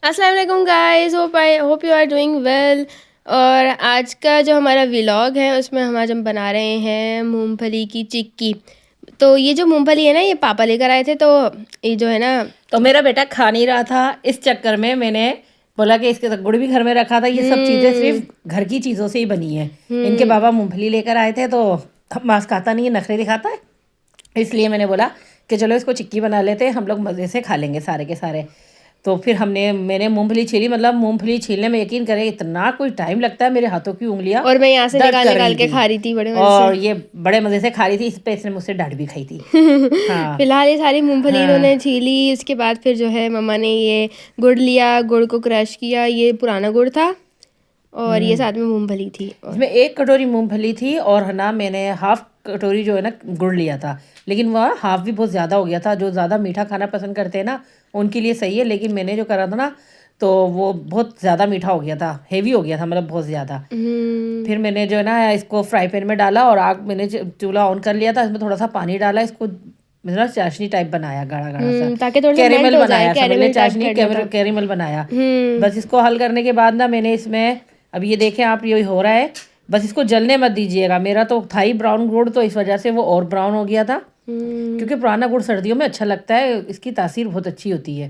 अस्सलाम वालेकुम guys, hope you are doing well. और आज का जो हमारा व्लॉग है उसमें आज हम बना रहे हैं मूंगफली की चिक्की। तो ये जो मूंगफली है ना, ये पापा लेकर आए थे। तो ये जो है ना, तो मेरा बेटा खा नहीं रहा था, इस चक्कर में मैंने बोला कि इसके साथ गुड़ भी घर में रखा था। ये सब चीज़ें हम्म सिर्फ घर की चीज़ों से ही बनी है। इनके हम्म बाबा मूंगफली लेकर आए थे तो मांस खाता नहीं है, नखरे दिखाता है। इसलिए मैंने बोला कि चलो इसको चिक्की बना लेते हैं, हम लोग मज़े से खा लेंगे सारे के सारे। तो फिर मैंने मूंगफली छीली। मतलब मूंगफली छीलने में यकीन करें इतना कोई टाइम लगता है, मेरे हाथों की उंगलियां और मैं यहाँ से दर्द निकाल कर निकाल रही के थी। खा रही थी बड़े मज़े से। और ये बड़े मज़े से खा रही थी, इस पे इसने मुझसे डांट भी खाई थी। हाँ फिलहाल ये सारी मूंगफली इन्होंने हाँ। छीली। उसके बाद फिर जो है मम्मा ने ये गुड़ लिया, गुड़ को क्रश किया। ये पुराना गुड़ था और ये हम्म। साथ में मूंगफली थी। और इसमें 1 कटोरी मूंगफली थी और है ना, मैंने हाफ कटोरी जो है ना गुड़ लिया था। लेकिन वह हाफ भी बहुत ज़्यादा हो गया था। जो ज़्यादा मीठा खाना पसंद करते हैं ना, उनके लिए सही है। लेकिन मैंने जो करा था ना, तो वो बहुत ज़्यादा मीठा हो गया था, हेवी हो गया था, मतलब बहुत ज़्यादा। हम्म फिर मैंने जो है ना इसको फ्राई पैन में डाला और आग मैंने चूल्हा ऑन कर लिया था। इसमें थोड़ा सा पानी डाला, इसको मतलब चाशनी टाइप बनाया, गाढ़ा गाढ़ा सा ताकि थोड़ा सा मेल्ट कैरेमल हो जाए, बनाया, समझ ले, कैरेमल टाइप चाशनी करना था। कैरेमल बनाया। हम्म बस इसको हल करने के बाद ना मैंने इसमें, अब ये देखें आप, ये हो रहा है। बस इसको जलने मत दीजिएगा। मेरा तो था ही ब्राउन गुड़, तो इस वजह से वो और ब्राउन हो गया था। हम्म क्योंकि पुराना गुड़ सर्दियों में अच्छा लगता है, इसकी तासीर बहुत अच्छी होती है।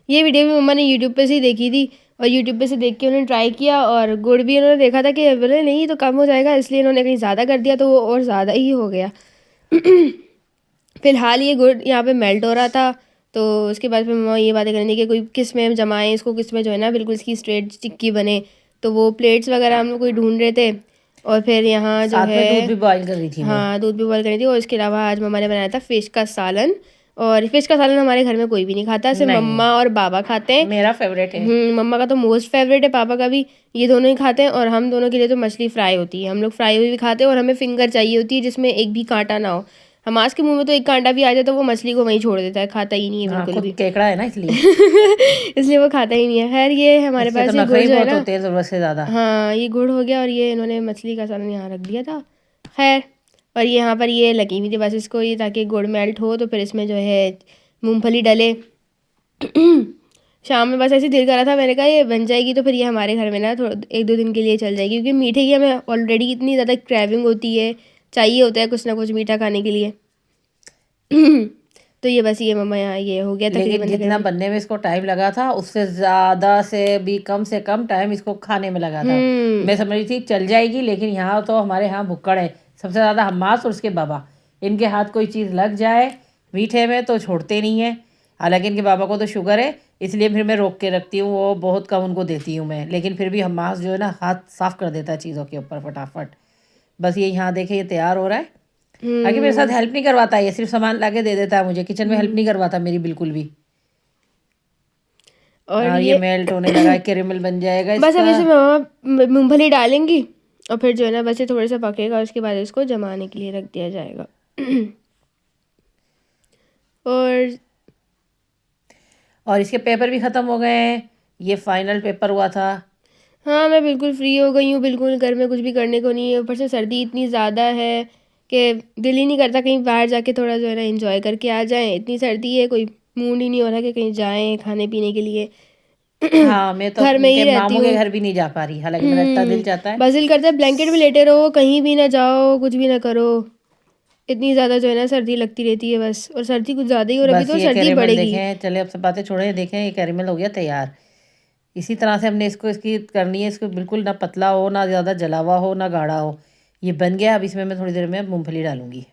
ये वीडियो भी मम्मा ने यूट्यूब पे से ही देखी थी। और यूट्यूब पे से देख के उन्होंने ट्राई किया, और गुड़ भी उन्होंने देखा था कि बोले नहीं तो कम हो जाएगा, इसलिए इन्होंने कहीं ज़्यादा कर दिया तो वो और ज़्यादा ही हो गया। फिलहाल ये गुड़ यहाँ पे मेल्ट हो रहा था। तो उसके बाद फिर मम्मा ये बातें करनी कि कोई किस में जमाएं इसको, किस में जो है ना बिल्कुल इसकी स्ट्रेट टिक्की बने। तो वो प्लेट्स वगैरह हम लोग कोई ढूंढ रहे थे। और फिर यहाँ जो साथ है, में दूध भी बॉईल कर रही थी मैं। हाँ दूध भी बॉयल करी थी। और इसके अलावा आज मम्मा ने बनाया था फ़िश का सालन। और फिश का सालन हमारे घर में कोई भी नहीं खाता, सिर्फ नहीं, मम्मा और बाबा खाते हैं। मेरा फेवरेट है। मम्मा का तो मोस्ट फेवरेट है, पापा का भी। ये दोनों ही खाते हैं। और हम दोनों के लिए तो मछली फ्राई होती है, हम लोग फ्राई हुई भी खाते हैं। और हमें फिंगर चाहिए होती है जिसमें एक भी कांटा ना हो। हमास के मुंह में तो एक कांटा भी आ जाए तो वो मछली को वहीं छोड़ देता है, खाता ही नहीं है हाँ, बिल्कुल खुद भी। केकड़ा है ना इसलिए। इसलिए वो खाता ही नहीं है। खैर ये हमारे इसके तो पास ये नखरे गुड़ ही जो है बहुत ना, होते हैं, ज़रूरत से ज़्यादा। हाँ ये गुड़ हो गया। और ये इन्होंने मछली का सालन यहाँ रख दिया था। खैर, और यहाँ पर ये लगी हुई थी बस इसको, ये ताकि गुड़ मेल्ट हो तो फिर इसमें जो है मूंगफली डले। शाम में बस ऐसे ही दिल करा था, मैंने कहा ये बन जाएगी तो फिर ये हमारे घर में ना थोड़ा 1-2 दिन के लिए चल जाएगी, क्योंकि मीठे की हमें ऑलरेडी इतनी ज़्यादा क्रेविंग होती है, चाहिए होता है कुछ ना कुछ मीठा खाने के लिए। तो ये बस ये मम्मा यहाँ ये हो गया लेकिन तकरीबन जितना तकरीबन। बनने में इसको टाइम लगा था, उससे ज़्यादा से कम टाइम इसको खाने में लगा था। हम्म मैं समझ रही थी चल जाएगी, लेकिन यहाँ तो हमारे यहाँ भुक्कड़ है सबसे ज़्यादा, हम्मास और उसके बाबा। इनके हाथ कोई चीज़ लग जाए मीठे में तो छोड़ते नहीं है। हालांकि इनके बाबा को तो शुगर है, इसलिए फिर मैं रोक के रखती हूँ, वो बहुत कम उनको देती हूँ मैं। लेकिन फिर भी हम्मास जो है ना, हाथ साफ कर देता है चीज़ों के ऊपर फटाफट। बस ये यहाँ देखे, ये तैयार हो रहा है। आगे मेरे साथ हम्म हेल्प नहीं करवाता, ये सिर्फ सामान लाके दे देता है मुझे, किचन में हेल्प हम्म। नहीं करवाता मेरी बिल्कुल भी। और ये ये मेल्ट होने लगा है, कैरेमल बन जाएगा बस अब इसका। इसे मम्मा मूंगफली डालेंगी। और फिर जो है ना बस ये थोड़ा सा पकेगा, उसके बाद इसको जमाने के लिए रख दिया जाएगा। और और इसके पेपर भी ख़त्म हो गए हैं, ये फाइनल पेपर हुआ था। हाँ मैं बिल्कुल फ्री हो गई हूँ, बिल्कुल घर में कुछ भी करने को नहीं है। ऊपर से सर्दी इतनी ज़्यादा है कि दिल ही नहीं करता कहीं बाहर जाके थोड़ा जो है ना एंजॉय करके आ जाएं। इतनी सर्दी है, कोई मूड ही नहीं हो रहा कि कहीं जाएं खाने पीने के लिए। हाँ, मैं तो घर में ही उनके रहती मामू के हूँ। घर भी नहीं जा पा रही, हालांकि मेरा इतना दिल चाहता है। बस दिल करता है ब्लैंकेट में लेटे रहो, कहीं भी ना जाओ, कुछ भी ना करो। इतनी ज़्यादा जो है ना सर्दी लगती रहती है बस। और सर्दी कुछ ज़्यादा ही, और अभी बस तो ये सर्दी कैरेमल बढ़ेगी। देखें, चले अब सब बातें छोड़े, देखें ये कैरेमल हो गया तैयार। इसी तरह से हमने इसको, इसकी करनी है, इसको बिल्कुल ना पतला हो, ना ज़्यादा जला हुआ हो, ना गाढ़ा हो। ये बन गया। अब इसमें मैं थोड़ी देर में मूंगफली डालूंगी।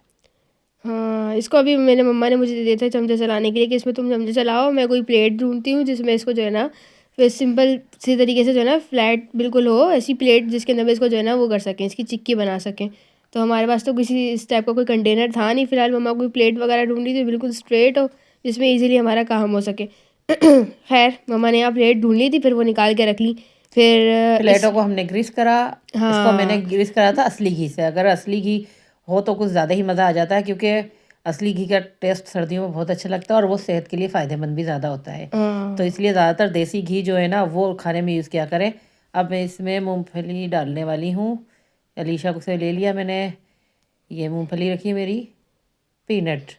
हाँ इसको अभी मैंने, मम्मा ने मुझे दे दिया था चमचा चलाने के लिए कि इसमें तुम चमचा चलाओ, मैं कोई प्लेट ढूंढती हूँ जिसमें इसको जो है ना फिर सिंपल सी तरीके से जो है ना फ्लैट बिल्कुल हो, ऐसी प्लेट जिसके अंदर इसको जो है ना वो कर सकें, इसकी चिक्की बना सकें। तो हमारे पास तो किसी इस टाइप का कोई कंटेनर था नहीं। फिलहाल मम्मा कोई प्लेट वगैरह ढूंढी थी बिल्कुल स्ट्रेट हो, जिसमें ईजिली हमारा काम हो सके। खैर मम्मा ने यहाँ प्लेट ढूंढ ली थी, फिर वो निकाल के रख ली। फिर इस, प्लेटों को हमने ग्रीस करा। इसको मैंने हाँ ग्रीस करा था असली घी से। अगर असली घी हो तो कुछ ज़्यादा ही मज़ा आ जाता है, क्योंकि असली घी का टेस्ट सर्दियों में बहुत अच्छा लगता है और वो सेहत के लिए फ़ायदेमंद भी ज़्यादा होता है। तो हाँ इसलिए ज़्यादातर देसी घी जो है ना, वो खाने में यूज़ किया करें। अब मैं इसमें मूंगफली डालने वाली हूँ। अलीशा को से ले लिया मैंने। ये मूंगफली रखी मेरी, पीनट।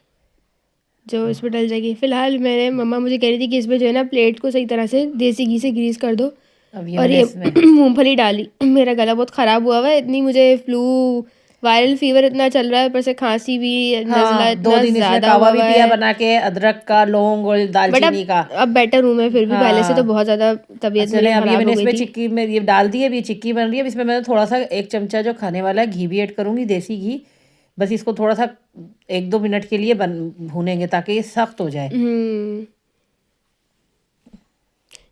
जो इसमें डल जाएगी। फिलहाल मेरे मम्मा मुझे कह रही थी कि इसमें जो है ना प्लेट को सही तरह से देसी घी से ग्रीस कर दो। अब ये और मैंने ये इसमें मूंगफली डाली। मेरा गला बहुत ख़राब हुआ हुआ है, इतनी मुझे फ्लू वायरल फीवर इतना चल रहा है, ऊपर से खांसी भी, नज़ला हाँ 2 इतना दिन इसमें ज़्यादा कावा हुआ भी हुआ पिया है। बना के, अदरक का, लौंग और बट दालचीनी का। अब बेटर हूँ मैं, फिर भी पहले से तो हाँ बहुत ज़्यादा तबीयत मेरी चले, अब ये ख़राब मैंने हो गई इसमें थी। चिक्की में ये डाल दी है, अभी चिक्की बन रही है। अब इसमें मैंने थोड़ा सा 1 चमचा जो खाने वाला है घी भी ऐड करूंगी, देसी घी। बस इसको थोड़ा सा 1-2 मिनट के लिए भूनेंगे ताकि ये सख्त हो जाए।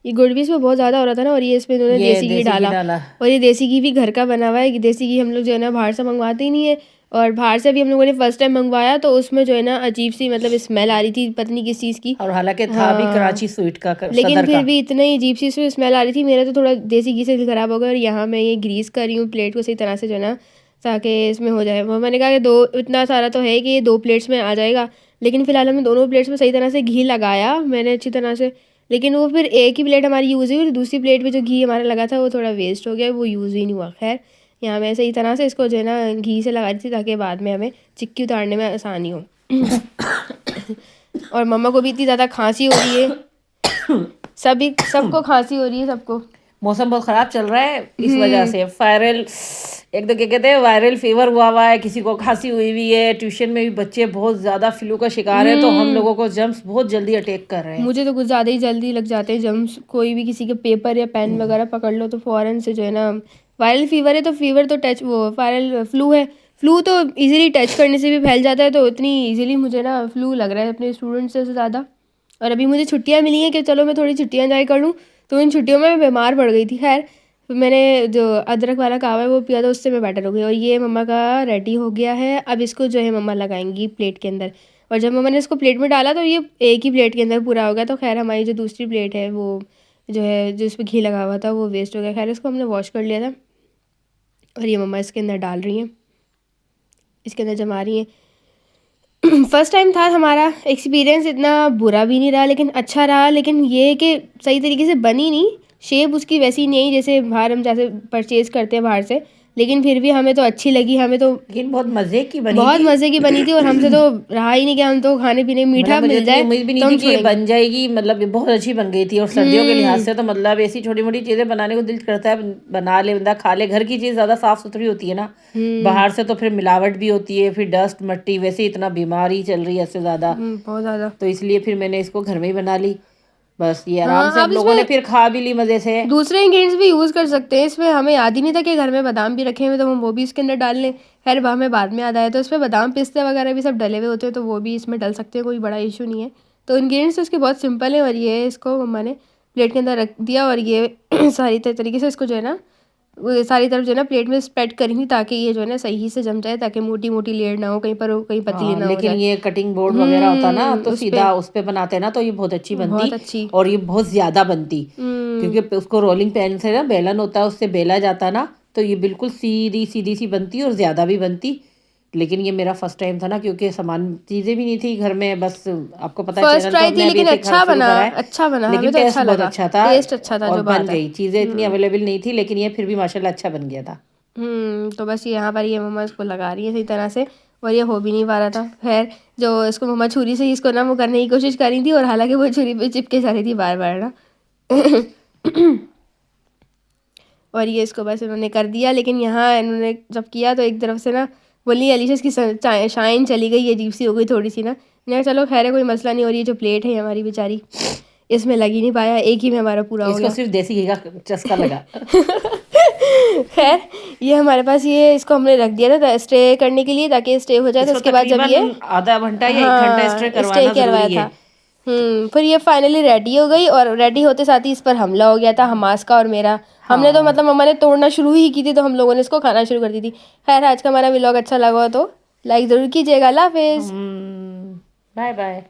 ये गुड़ भी इसमें बहुत ज़्यादा हो रहा था ना, और ये इसमें इन्होंने ये देसी घी देसी घी डाला। डाला। और ये देसी घी भी घर का बना हुआ है। देसी घी हम लोग जो है ना बाहर से मंगवाते ही नहीं है, और बाहर से भी हम लोगों ने फर्स्ट टाइम मंगवाया तो उसमें जो है ना अजीब सी मतलब स्मेल आ रही थी, पता नहीं किस चीज़ की। और हालांकि था भी हाँ, कराची स्वीट का, लेकिन सदर फिर का। भी इतना ही अजीब सी इसमें स्मेल आ रही थी। मेरा तो थोड़ा देसी घी से दिल ख़राब हो गया। और यहाँ मैं ये ग्रीस कर रही हूँ प्लेट को सही तरह से जो है ना, ताकि इसमें हो जाए। वो मैंने कहा कि 2 इतना सारा तो है कि ये 2 प्लेट्स में आ जाएगा, लेकिन फ़िलहाल हमने दोनों प्लेट्स में सही तरह से घी लगाया मैंने अच्छी तरह से। लेकिन वो फिर एक ही प्लेट हमारी यूज़ हुई और दूसरी प्लेट में जो घी हमारा लगा था वो थोड़ा वेस्ट हो गया, वो यूज़ ही नहीं हुआ। खैर यहाँ मैं सही तरह से इसको जो है ना घी से लगा दी थी ताकि बाद में हमें चिक्की उतारने में आसानी हो। और मम्मा को भी इतनी ज़्यादा खांसी हो रही है, सबको खांसी हो रही है सबको। मौसम बहुत ख़राब चल रहा है, इस वजह से वायरल, एक तो क्या कहते हैं वायरल फीवर हुआ है, किसी को खांसी हुई हुई है। ट्यूशन में भी बच्चे बहुत ज़्यादा फ्लू का शिकार है, तो हम लोगों को जम्स बहुत जल्दी अटैक कर रहे हैं। मुझे तो कुछ ज़्यादा ही जल्दी लग जाते हैं जम्स। कोई भी किसी के पेपर या पेन वगैरह पकड़ लो तो फ़ौरन से जो है ना, वायरल फीवर है तो फीवर तो टच, वो वायरल फ्लू है, फ्लू तो इजीली टच करने से भी फैल जाता है। तो इतनी इजीली मुझे ना फ्लू लग रहा है अपने स्टूडेंट्स से ज़्यादा। और अभी मुझे छुट्टियाँ मिली हैं कि चलो मैं थोड़ी छुट्टियाँ एंजॉय कर लूँ, तो इन छुट्टियों में मैं बीमार पड़ गई थी। खैर मैंने जो अदरक वाला कावा है वो पिया था, उससे मैं बेटर हो गई। और ये मम्मा का रेडी हो गया है। अब इसको जो है मम्मा लगाएंगी प्लेट के अंदर। और जब मम्मा ने इसको प्लेट में डाला तो ये एक ही प्लेट के अंदर पूरा हो गया। तो खैर हमारी जो दूसरी प्लेट है वो जो है, जो इसमें घी लगा हुआ था वो वेस्ट हो गया। खैर इसको हमने वॉश कर लिया था और ये मम्मा इसके अंदर डाल रही हैं, इसके अंदर जमा रही हैं। फर्स्ट टाइम था हमारा एक्सपीरियंस, इतना बुरा भी नहीं रहा लेकिन अच्छा रहा। लेकिन ये कि सही तरीके से बनी नहीं, शेप उसकी वैसी नहीं आई जैसे बाहर हम जैसे परचेज़ करते हैं बाहर से। लेकिन फिर भी हमें तो अच्छी लगी, हमें तो लेकिन बहुत मज़े की बनी बहुत थी। मज़े की बनी थी। और हमसे तो रहा ही नहीं कि हम तो खाने पीने मीठा मतलब मुझे मिल इतनी जाए उम्मीद भी नहीं तो थी हम कि ये छोड़ेंगे। बन जाएगी, मतलब ये बहुत अच्छी बन गई थी। और सर्दियों के लिहाज से तो मतलब ऐसी छोटी मोटी चीज़ें बनाने को दिल करता है, बना ले बंदा, खा ले। घर की चीज़ ज़्यादा साफ़ सुथरी होती है ना, बाहर से तो फिर मिलावट भी होती है, फिर डस्ट मट्टी, वैसे इतना बीमारी चल रही है इससे ज़्यादा। बहुत ज़्यादा। तो इसलिए फिर मैंने इसको घर में ही बना ली। बस ये आराम हाँ, से आप हम लोगों ने इसमें फिर खा भी ली मज़े से। दूसरे इंग्रेडिएंट्स भी यूज़ कर सकते हैं। इसमें हमें याद ही नहीं था कि घर में बादाम भी रखे हुए, तो हम वो भी इसके अंदर डाल लें। खैर हमें बाद में याद आया, तो इसमें बादाम पिस्ते वगैरह भी सब डले हुए होते हैं, तो वो भी इसमें डल सकते हैं, कोई बड़ा इशू नहीं है। तो इंग्रेडिएंट्स तो इसके बहुत सिंपल है। और ये इसको मम्मा ने प्लेट के अंदर रख दिया और ये सारी तरीके से इसको जो है ना वो सारी तरफ जो है ना प्लेट में स्प्रेड करेंगी ताकि ये जो है ना सही से जम जाए, ताकि मोटी मोटी लेयर ना हो, कहीं पर कहीं पतली हाँ ना हो लेकिन जाए। ये कटिंग बोर्ड वगैरह होता ना तो उस पे सीधा उस पे बनाते ना तो ये बहुत अच्छी बनती। बहुत अच्छी। और ये बहुत ज़्यादा बनती, क्योंकि उसको रोलिंग पैन से ना बेलन होता है, उससे बेला जाता ना, तो ये बिल्कुल सीधी सीधी सी बनती और ज़्यादा भी बनती। लेकिन ये मेरा फर्स्ट टाइम था ना, क्योंकि सामान चीज़ें भी नहीं थी घर में, बस आपको पता है फर्स्ट चैनल तो ट्राई थी, हमने अभी लेकिन से अच्छा शुरू बना, करा है। अच्छा बना, हमें लेकिन तो टेस्ट अच्छा बहुत लगा। अच्छा था टेस्ट अच्छा था और जो बन बात है। गई। चीज़ें इतनी अवेलेबल नहीं थी, लेकिन ये फिर भी माशाल्लाह अच्छा बन गया था। तो बस यहाँ पर ये मम्मा इसको लगा रही है सही तरह से, और ये हो भी नहीं पा रहा था। खैर जो इसको मम्मा छुरी से ही इसको ना वो करने की कोशिश कर रही थी, और हालांकि वो छुरी पे चिपके जा रही थी बार बार ना। और ये इसको बस इन्होंने कर दिया। लेकिन यहाँ इन्होंने जब किया तो एक तरफ से ना बोली एलिशस की शाइन चली गई, अजीब सी हो गई थोड़ी सी ना। मैंने कहा चलो खैर है, कोई मसला नहीं। और ये जो प्लेट है हमारी बेचारी, इसमें लग ही नहीं पाया, एक ही में हमारा पूरा हो इसको गया। सिर्फ देसी घी का चस्का लगा। खैर ये हमारे पास, ये इसको हमने रख दिया था स्टे करने के लिए, ताकि स्टे हो जाए। तो इसको उसके बाद जब ये तकरीबन आधा घंटा या 1 घंटा स्टे स्टे करवाना करवाया ज़रूरी था, है। फिर ये फाइनली रेडी हो गई। और रेडी होते साथ ही इस पर हमला हो गया था हमास का और मेरा। हमने तो हाँ मतलब मम्मा ने तोड़ना शुरू ही की थी, तो हम लोगों ने इसको खाना शुरू कर दी थी। खैर आज का हमारा व्लॉग अच्छा लगा हो तो लाइक ज़रूर कीजिएगा। अल्लाह हाफिज़। Bye bye.